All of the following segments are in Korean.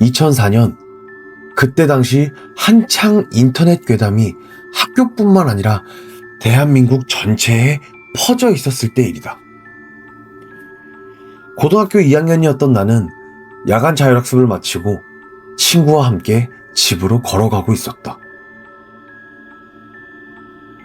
2004년, 그때 당시 한창 인터넷 괴담이 학교뿐만 아니라 대한민국 전체에 퍼져 있었을 때 일이다. 고등학교 2학년이었던 나는 야간 자율학습을 마치고 친구와 함께 집으로 걸어가고 있었다.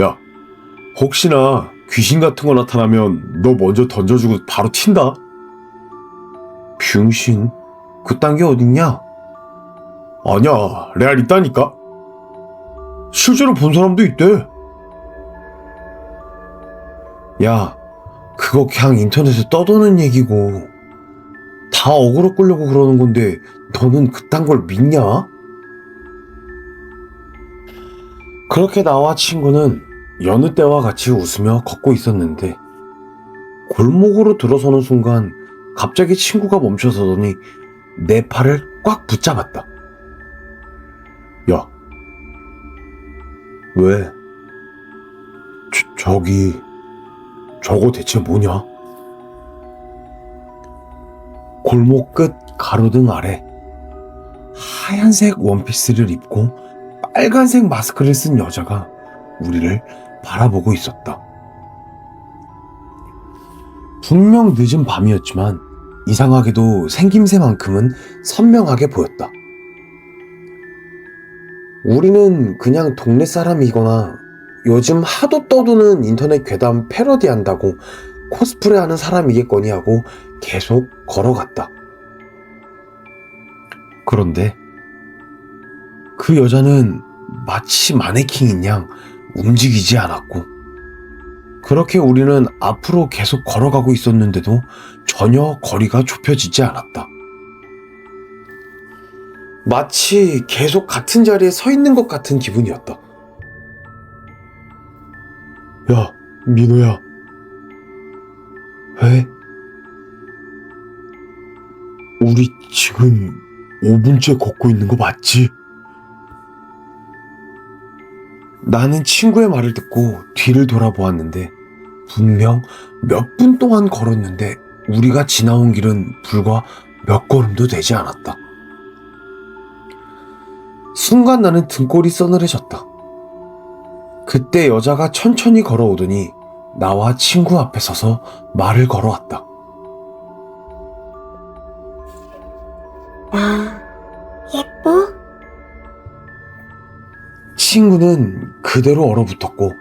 야, 혹시나 귀신 같은 거 나타나면 너 먼저 던져주고 바로 튄다? 병신? 그딴 게 어딨냐? 아니야, 레알 있다니까? 실제로 본 사람도 있대. 야, 그거 그냥 인터넷에 떠도는 얘기고 다 어그로 끌려고 그러는 건데 너는 그딴 걸 믿냐? 그렇게 나와 친구는 여느 때와 같이 웃으며 걷고 있었는데 골목으로 들어서는 순간 갑자기 친구가 멈춰서더니 내 팔을 꽉 붙잡았다. 야, 왜? 저거 대체 뭐냐? 골목 끝 가로등 아래 하얀색 원피스를 입고 빨간색 마스크를 쓴 여자가 우리를 바라보고 있었다. 분명 늦은 밤이었지만 이상하게도 생김새만큼은 선명하게 보였다. 우리는 그냥 동네 사람이거나 요즘 하도 떠도는 인터넷 괴담 패러디한다고 코스프레하는 사람이겠거니 하고 계속 걸어갔다. 그런데 그 여자는 마치 마네킹인 양 움직이지 않았고 그렇게 우리는 앞으로 계속 걸어가고 있었는데도 전혀 거리가 좁혀지지 않았다. 마치 계속 같은 자리에 서 있는 것 같은 기분이었다. 야, 민호야. 왜? 우리 지금 5분째 걷고 있는 거 맞지? 나는 친구의 말을 듣고 뒤를 돌아보았는데 분명 몇 분 동안 걸었는데 우리가 지나온 길은 불과 몇 걸음도 되지 않았다. 순간 나는 등골이 서늘해졌다. 그때 여자가 천천히 걸어오더니 나와 친구 앞에 서서 말을 걸어왔다. 나 예뻐? 친구는 그대로 얼어붙었고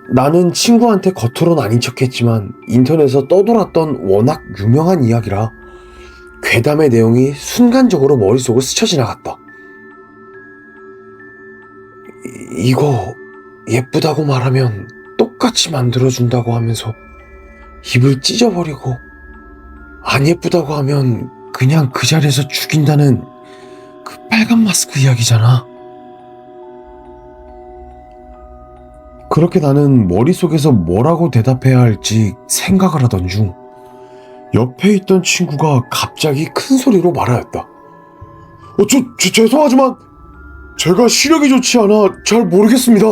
나는 친구한테 겉으론 아닌 척했지만 인터넷에서 떠돌았던 워낙 유명한 이야기라 괴담의 내용이 순간적으로 머릿속을 스쳐 지나갔다. 이거 예쁘다고 말하면 똑같이 만들어준다고 하면서 입을 찢어버리고 안 예쁘다고 하면 그냥 그 자리에서 죽인다는 그 빨간 마스크 이야기잖아. 그렇게 나는 머릿속에서 뭐라고 대답해야 할지 생각을 하던 중 옆에 있던 친구가 갑자기 큰 소리로 말하였다. 죄송하지만 제가 시력이 좋지 않아 잘 모르겠습니다.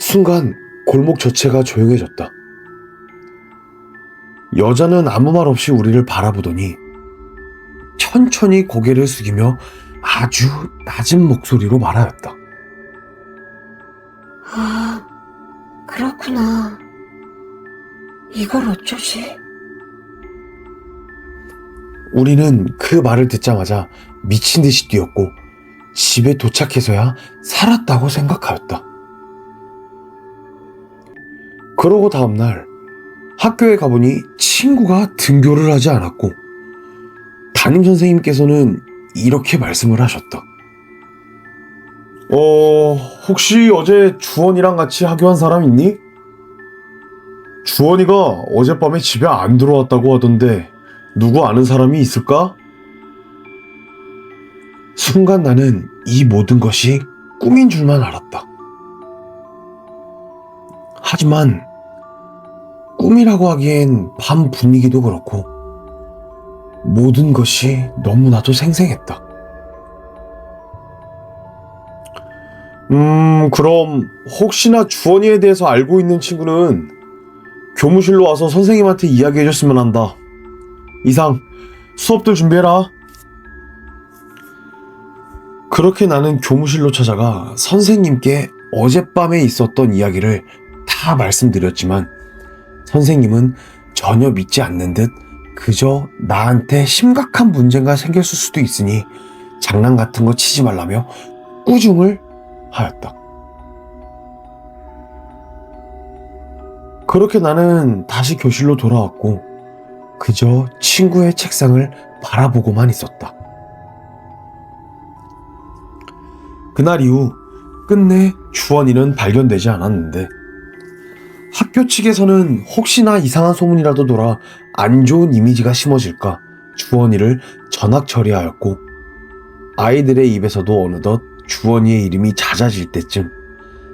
순간 골목 전체가 조용해졌다. 여자는 아무 말 없이 우리를 바라보더니 천천히 고개를 숙이며 아주 낮은 목소리로 말하였다. 아, 그렇구나. 이걸 어쩌지? 우리는 그 말을 듣자마자 미친 듯이 뛰었고 집에 도착해서야 살았다고 생각하였다. 그러고 다음날 학교에 가보니 친구가 등교를 하지 않았고 담임선생님께서는 이렇게 말씀을 하셨다. 혹시 어제 주원이랑 같이 하교한 사람 있니? 주원이가 어젯밤에 집에 안 들어왔다고 하던데 누구 아는 사람이 있을까? 순간 나는 이 모든 것이 꿈인 줄만 알았다. 하지만 꿈이라고 하기엔 밤 분위기도 그렇고 모든 것이 너무나도 생생했다. 그럼 혹시나 주원이에 대해서 알고 있는 친구는 교무실로 와서 선생님한테 이야기해줬으면 한다. 이상 수업들 준비해라. 그렇게 나는 교무실로 찾아가 선생님께 어젯밤에 있었던 이야기를 다 말씀드렸지만 선생님은 전혀 믿지 않는 듯 그저 나한테 심각한 문제가 생겼을 수도 있으니 장난 같은 거 치지 말라며 꾸중을 하였다. 그렇게 나는 다시 교실로 돌아왔고 그저 친구의 책상을 바라보고만 있었다. 그날 이후 끝내 주원이는 발견되지 않았는데 학교 측에서는 혹시나 이상한 소문이라도 돌아 안 좋은 이미지가 심어질까 주원이를 전학 처리하였고 아이들의 입에서도 어느덧 주원이의 이름이 잦아질 때쯤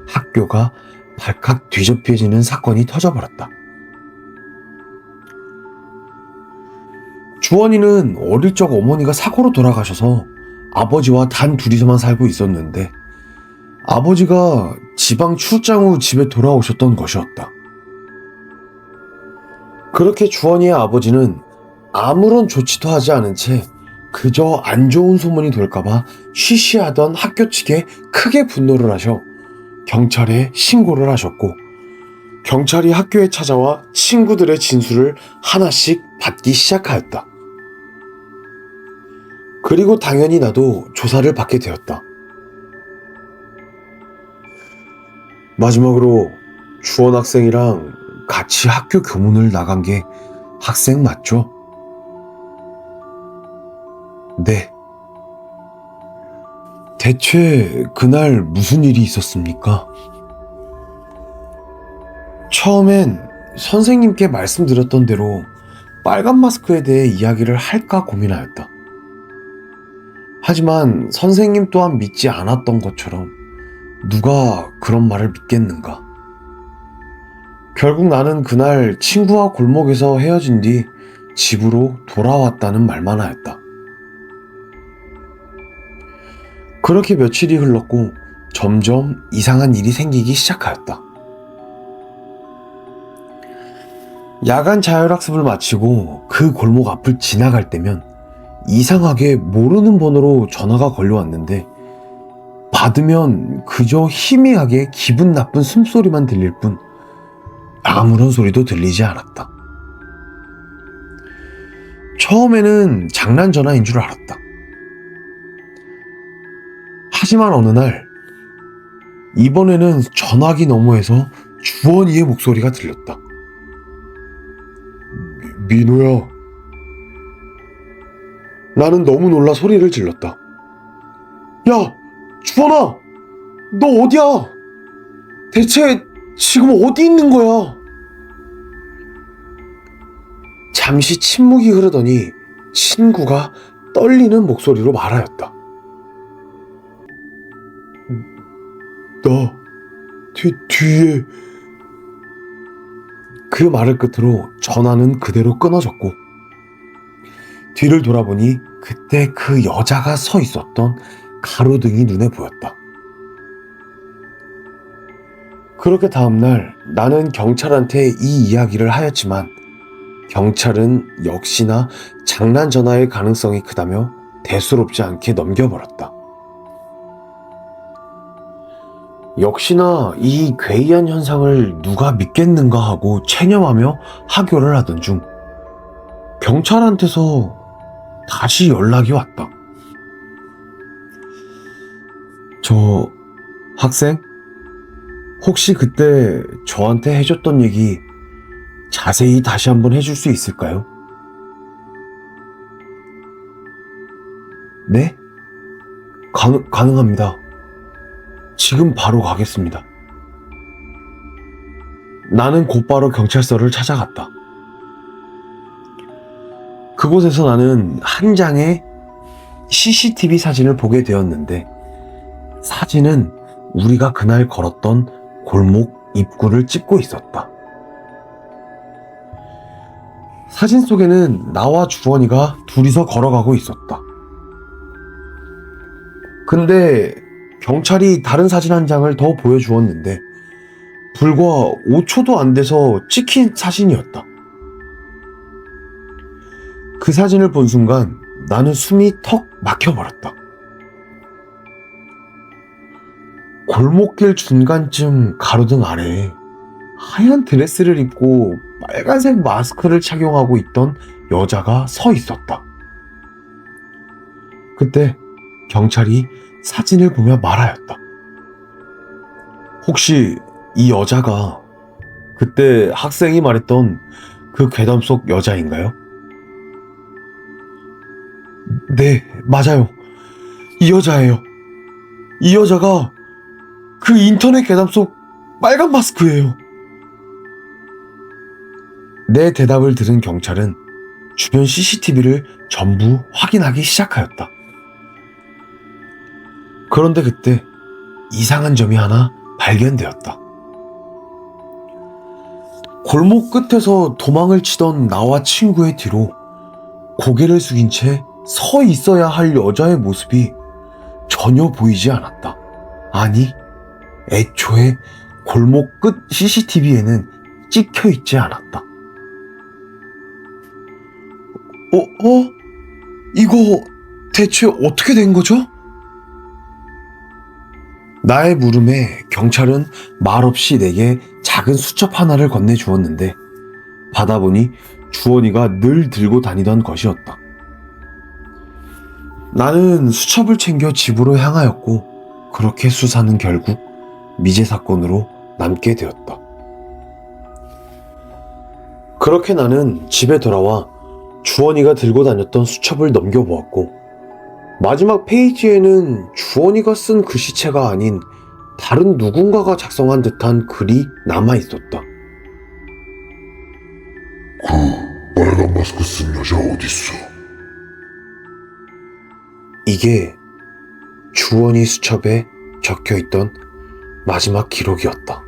학교가 발칵 뒤집혀지는 사건이 터져버렸다. 주원이는 어릴 적 어머니가 사고로 돌아가셔서 아버지와 단 둘이서만 살고 있었는데 아버지가 지방 출장 후 집에 돌아오셨던 것이었다. 그렇게 주원이의 아버지는 아무런 조치도 하지 않은 채 그저 안 좋은 소문이 돌까봐 쉬쉬하던 학교 측에 크게 분노를 하셔 경찰에 신고를 하셨고 경찰이 학교에 찾아와 친구들의 진술을 하나씩 받기 시작하였다. 그리고 당연히 나도 조사를 받게 되었다. 마지막으로 주원 학생이랑 같이 학교 교문을 나간 게 학생 맞죠? 네. 대체 그날 무슨 일이 있었습니까? 처음엔 선생님께 말씀드렸던 대로 빨간 마스크에 대해 이야기를 할까 고민하였다. 하지만 선생님 또한 믿지 않았던 것처럼 누가 그런 말을 믿겠는가? 결국 나는 그날 친구와 골목에서 헤어진 뒤 집으로 돌아왔다는 말만 하였다. 그렇게 며칠이 흘렀고 점점 이상한 일이 생기기 시작하였다. 야간 자율학습을 마치고 그 골목 앞을 지나갈 때면 이상하게 모르는 번호로 전화가 걸려왔는데 받으면 그저 희미하게 기분 나쁜 숨소리만 들릴 뿐 아무런 소리도 들리지 않았다. 처음에는 장난 전화인 줄 알았다. 하지만 어느 날 이번에는 전화기 너머에서 주원이의 목소리가 들렸다. 민호야. 나는 너무 놀라 소리를 질렀다. 야! 주원아! 너 어디야? 대체 지금 어디 있는 거야? 잠시 침묵이 흐르더니 친구가 떨리는 목소리로 말하였다. 나 뒤에. 그 말을 끝으로 전화는 그대로 끊어졌고 뒤를 돌아보니 그때 그 여자가 서 있었던 가로등이 눈에 보였다. 그렇게 다음날 나는 경찰한테 이 이야기를 하였지만 경찰은 역시나 장난 전화의 가능성이 크다며 대수롭지 않게 넘겨버렸다. 역시나 이 괴이한 현상을 누가 믿겠는가 하고 체념하며 하교를 하던 중 경찰한테서 다시 연락이 왔다. 저 학생? 혹시 그때 저한테 해줬던 얘기 자세히 다시 한번 해줄 수 있을까요? 네? 가능합니다. 지금 바로 가겠습니다. 나는 곧바로 경찰서를 찾아갔다. 그곳에서 나는 한 장의 CCTV 사진을 보게 되었는데 사진은 우리가 그날 걸었던 골목 입구를 찍고 있었다. 사진 속에는 나와 주원이가 둘이서 걸어가고 있었다. 근데 경찰이 다른 사진 한 장을 더 보여주었는데 불과 5초도 안 돼서 찍힌 사진이었다. 그 사진을 본 순간 나는 숨이 턱 막혀버렸다. 골목길 중간쯤 가로등 아래에 하얀 드레스를 입고 빨간색 마스크를 착용하고 있던 여자가 서 있었다. 그때 경찰이 사진을 보며 말하였다. 혹시 이 여자가 그때 학생이 말했던 그 괴담 속 여자인가요? 네, 맞아요. 이 여자예요. 이 여자가 그 인터넷 괴담 속 빨간 마스크예요. 내 대답을 들은 경찰은 주변 CCTV를 전부 확인하기 시작하였다. 그런데 그때 이상한 점이 하나 발견되었다. 골목 끝에서 도망을 치던 나와 친구의 뒤로 고개를 숙인 채 서 있어야 할 여자의 모습이 전혀 보이지 않았다. 아니, 애초에 골목 끝 CCTV에는 찍혀 있지 않았다. 이거 대체 어떻게 된 거죠? 나의 물음에 경찰은 말없이 내게 작은 수첩 하나를 건네주었는데 받아보니 주원이가 늘 들고 다니던 것이었다. 나는 수첩을 챙겨 집으로 향하였고 그렇게 수사는 결국 미제 사건으로 남게 되었다. 그렇게 나는 집에 돌아와 주원이가 들고 다녔던 수첩을 넘겨보았고 마지막 페이지에는 주원이가 쓴 글씨체가 아닌 다른 누군가가 작성한 듯한 글이 남아있었다. 그 빨간 마스크 쓴 여자 어딨어? 이게 주원이 수첩에 적혀있던 마지막 기록이었다.